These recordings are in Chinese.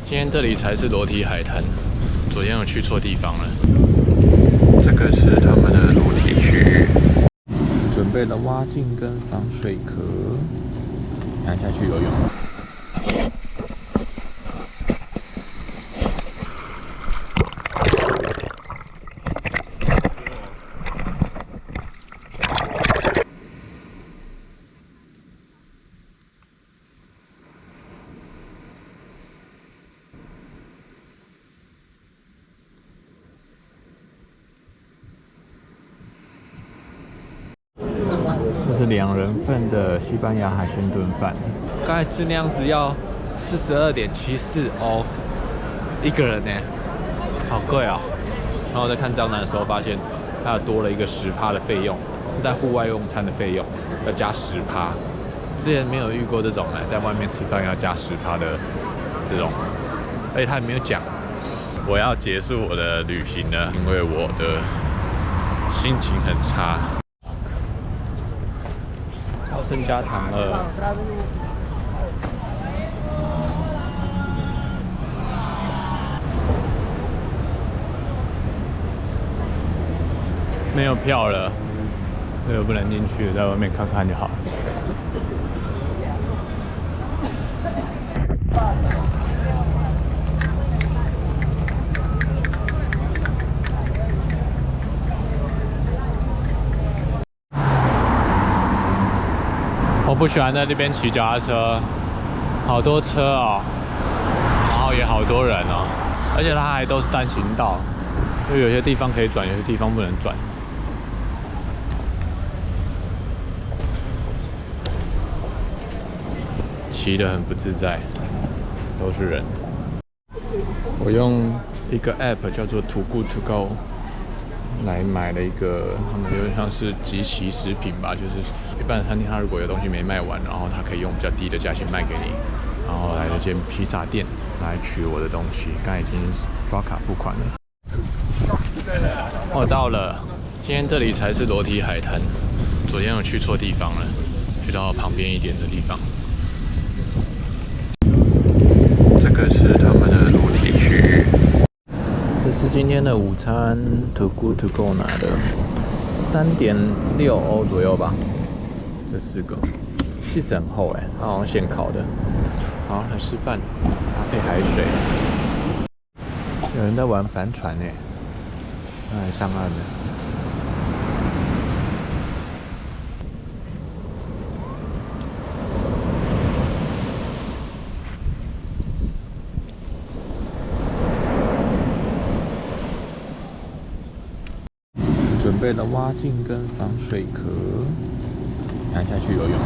今天这里才是裸体海滩，昨天我去错地方了。这个是他们的裸体区域，准备了蛙镜跟防水壳，等下去游泳。这是2人份的西班牙海鲜炖饭，刚才吃那样子要42.74欧一个人呢，好贵哦。然后我在看账单的时候发现，它有多了一个10%的费用，在户外用餐的费用要加10%。之前没有遇过这种在外面吃饭要加10%的这种，而且他也没有讲。我要结束我的旅行了，因为我的心情很差。高盛加糖2。没有票了，所以我不能进去，在外面看看就好。我不喜欢在这边骑脚踏车，好多车哦，然后也好多人哦，而且它还都是单行道，就有些地方可以转，有些地方不能转。骑得很不自在，都是人。我用一个 app 叫做 Too Good To Go 来买了一个，他们有点像是即期食品吧，就是一般的餐厅，它如果有东西没卖完，然后它可以用比较低的价钱卖给你。然后来了间披萨店来取我的东西，刚才已经刷卡付款了。我到了，今天这里才是裸体海滩，昨天我去错地方了，去到旁边一点的地方。这个是他们的裸体区域。这是今天的午餐 ，Too Good To Go 拿的，3.6欧左右吧。这4个，其实很厚它好像现烤的。好，来吃饭，搭配海水。有人在玩帆船刚才上岸了。准备了蛙镜跟防水壳，等下去游泳。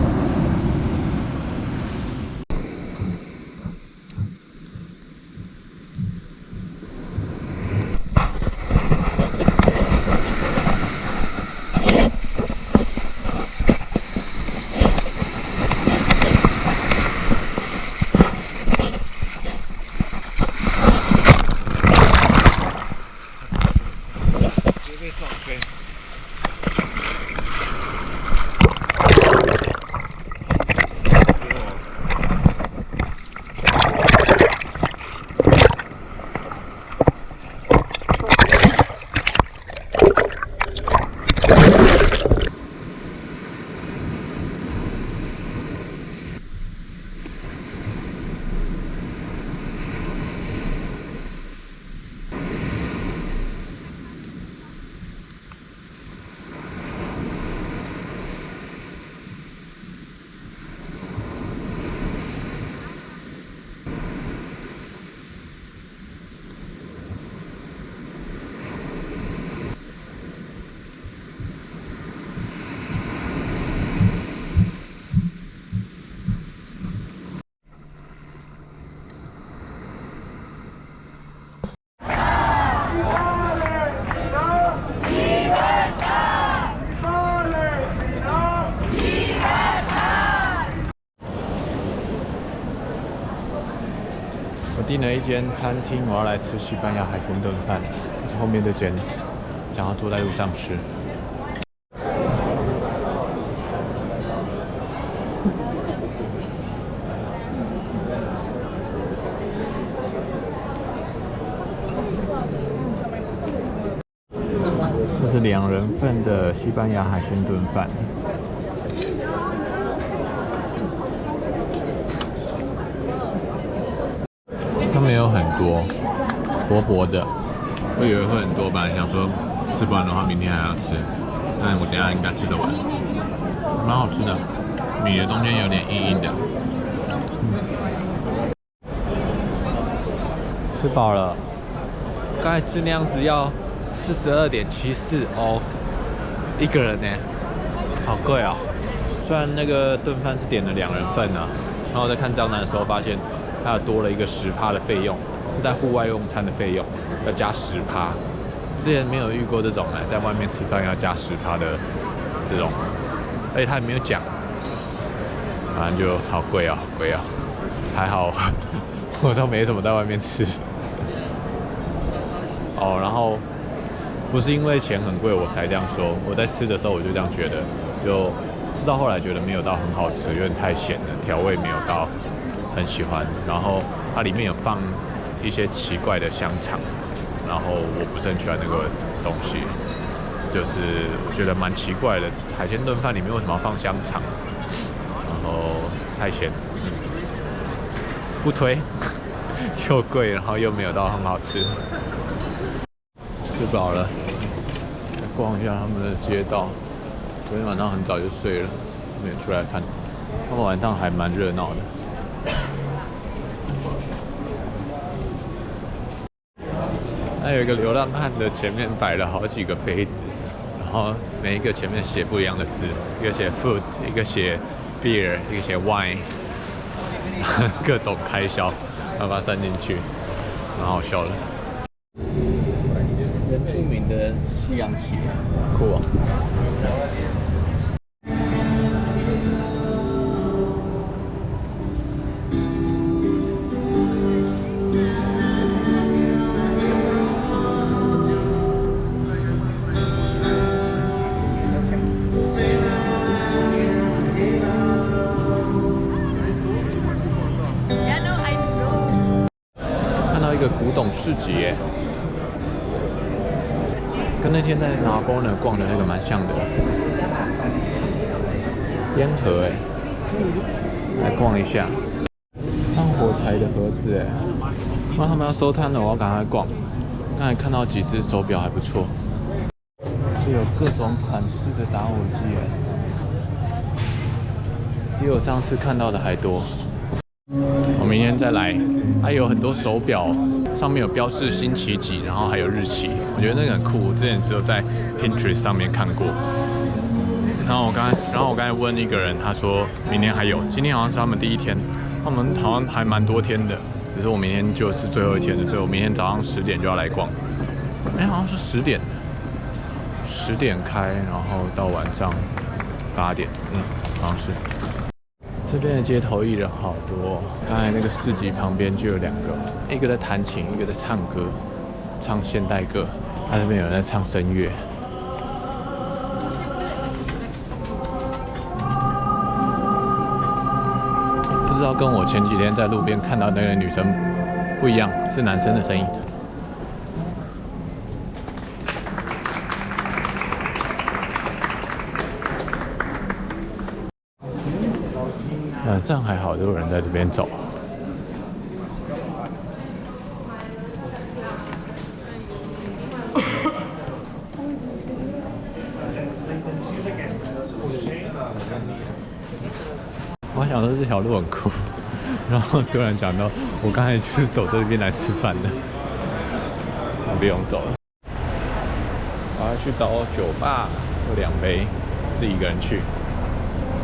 我订了一间餐厅，我要来吃西班牙海鲜炖饭，是后面这间，想要坐在路上吃。这是2人份的西班牙海鲜炖饭。他们有很多薄薄的，我以为会很多，本来想说吃不完的话，明天还要吃，但我等一下应该吃得完，蛮好吃的。米的中间有点硬硬的。吃饱了，刚才吃那样子要42.74欧一个人呢，好贵哦。虽然那个炖饭是点了2人份啊，然后我在看账单的时候发现它有多了一个10%的费用，是在户外用餐的费用要加10%。之前没有遇过这种在外面吃饭要加10%的这种，而且他也没有讲，反正就好贵啊，好贵啊。还好我都没怎么在外面吃。哦，然后不是因为钱很贵我才这样说，我在吃的时候我就这样觉得，就吃到后来觉得没有到很好吃，有点太咸了，调味没有到很喜欢。然后它里面有放一些奇怪的香肠，然后我不是很喜欢那个东西，就是我觉得蛮奇怪的，海鲜炖饭里面为什么要放香肠？然后太咸，不推，又贵，然后又没有到很好吃。吃饱了，再逛一下他们的街道。昨天晚上很早就睡了，没有出来看。他们晚上还蛮热闹的。还有一个流浪汉的前面摆了好几个杯子，然后每一个前面写不一样的字，一个写 food， 一个写 beer， 一个写 wine， 各种开销，要把它算进去，蛮好笑的。原住民的西洋旗，酷哦！看到一个古董市集耶。跟那天在拿波呢逛的那个蛮像的，烟盒哎，来逛一下。当火柴的盒子哎，那他们要收摊了，我要赶快逛。刚才看到几只手表还不错，是有各种款式的打火机哎，比我上次看到的还多。我明天再来，还有很多手表，上面有标示星期几，然后还有日期，我觉得那个很酷。我之前只有在 Pinterest 上面看过。然后我刚才问一个人，他说明天还有，今天好像是他们第一天，他们好像还蛮多天的，只是我明天就是最后一天了，所以我明天早上10点就要来逛。好像是10点开，然后到晚上8点，好像是。这边的街头艺人好多哦，刚才那个市集旁边就有2个，一个在弹琴，一个在唱歌，唱现代歌。他这边有人在唱声乐。不知道跟我前几天在路边看到那个女生不一样，是男生的声音。晚上还好多人在这边走。我想说这条路很酷，然后突然想到，我刚才就是走这边来吃饭的，我不用走了。我要去找酒吧，喝2杯，自己一个人去。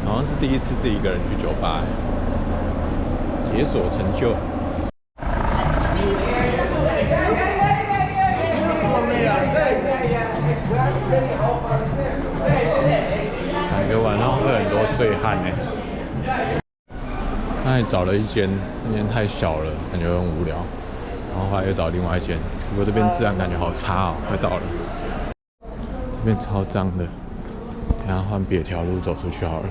好像是第一次自己一个人去酒吧，解锁成就。感觉晚上会很多醉汉呢。刚才找了一间，那间太小了，感觉很无聊。然后后来又找另外一间，不过这边治安感觉好差哦，快到了。这边超脏的，等下换别条路走出去好了。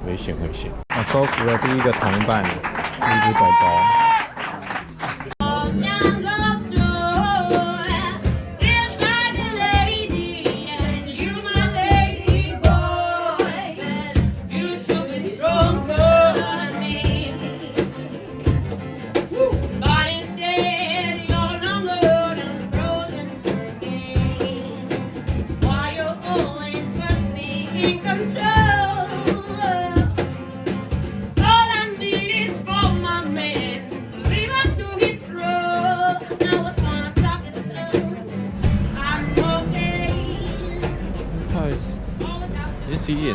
危险！我收服了第一个同伴，一只狗狗。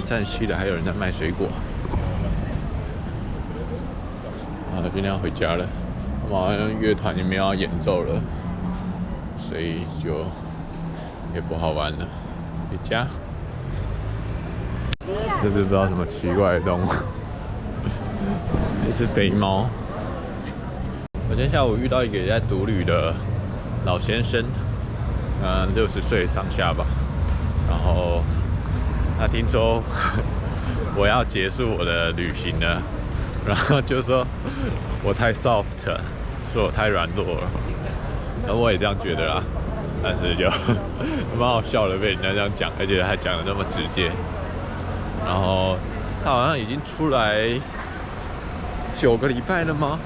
3:37了，还有人在卖水果。啊，今天要回家了，我们好像乐团也没有要演奏了，所以就也不好玩了，回家。这是不知道什么奇怪的动物，一只肥猫。我今天下午遇到一个也在独旅的老先生，60岁上下吧。然后他听说我要结束我的旅行了，然后就说我太 soft 了，说我太软弱了。然后我也这样觉得啦，但是就蛮好笑的，被人家这样讲，而且还讲得那么直接。然后他好像已经出来9个礼拜了吗？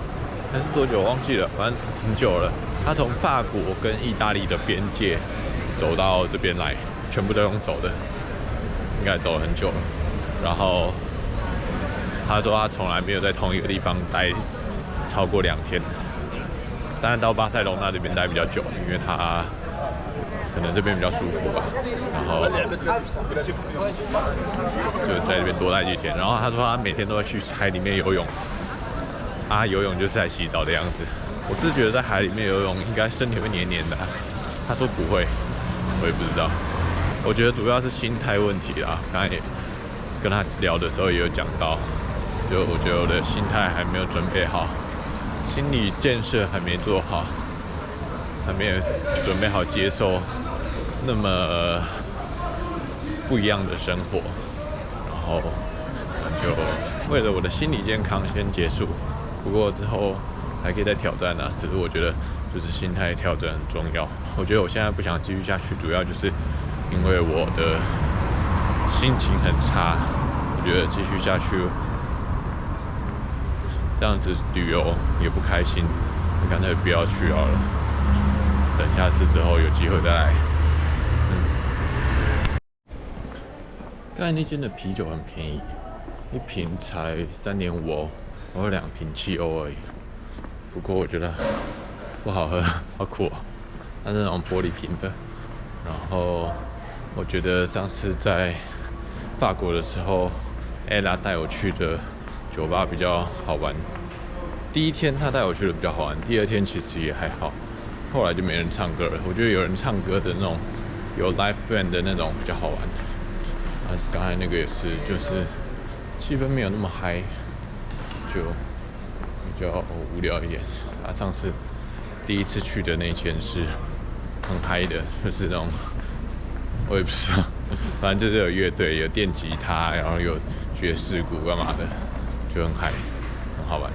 还是多久忘记了，反正很久了。他从法国跟意大利的边界走到这边来，全部都用走的，应该走了很久了。然后他说他从来没有在同一个地方待超过2天，当然到巴塞隆纳这边待比较久，因为他可能这边比较舒服吧，然后就在这边多待几天。然后他说他每天都会去海里面游泳，游泳就是在洗澡的样子。我是觉得在海里面游泳应该身体会黏黏的，他说不会，我也不知道。我觉得主要是心态问题啦，刚才也跟他聊的时候也有讲到，就我觉得我的心态还没有准备好，心理建设还没做好，还没有准备好接受那么不一样的生活，然后就为了我的心理健康先结束。不过之后还可以再挑战啊，只是我觉得就是心态调整很重要。我觉得我现在不想继续下去，主要就是因为我的心情很差，我觉得继续下去这样子旅游也不开心，干脆不要去好了。等下次之后有机会再来。刚才那间的啤酒很便宜，一瓶才3.5欧，我有2瓶7欧而已。不过我觉得不好喝，好苦啊！它是那种玻璃瓶的。然后我觉得上次在法国的时候 ，Ella 带我去的酒吧比较好玩。第一天他带我去的比较好玩，第2天其实也还好。后来就没人唱歌了。我觉得有人唱歌的那种，有 live band 的那种比较好玩。刚才那个也是，就是气氛没有那么嗨，就比较无聊一点。上次第一次去的那间是很嗨的，就是那种我也不知道，反正就是有乐队、有电吉他，然后有爵士鼓干嘛的，就很嗨，很好玩。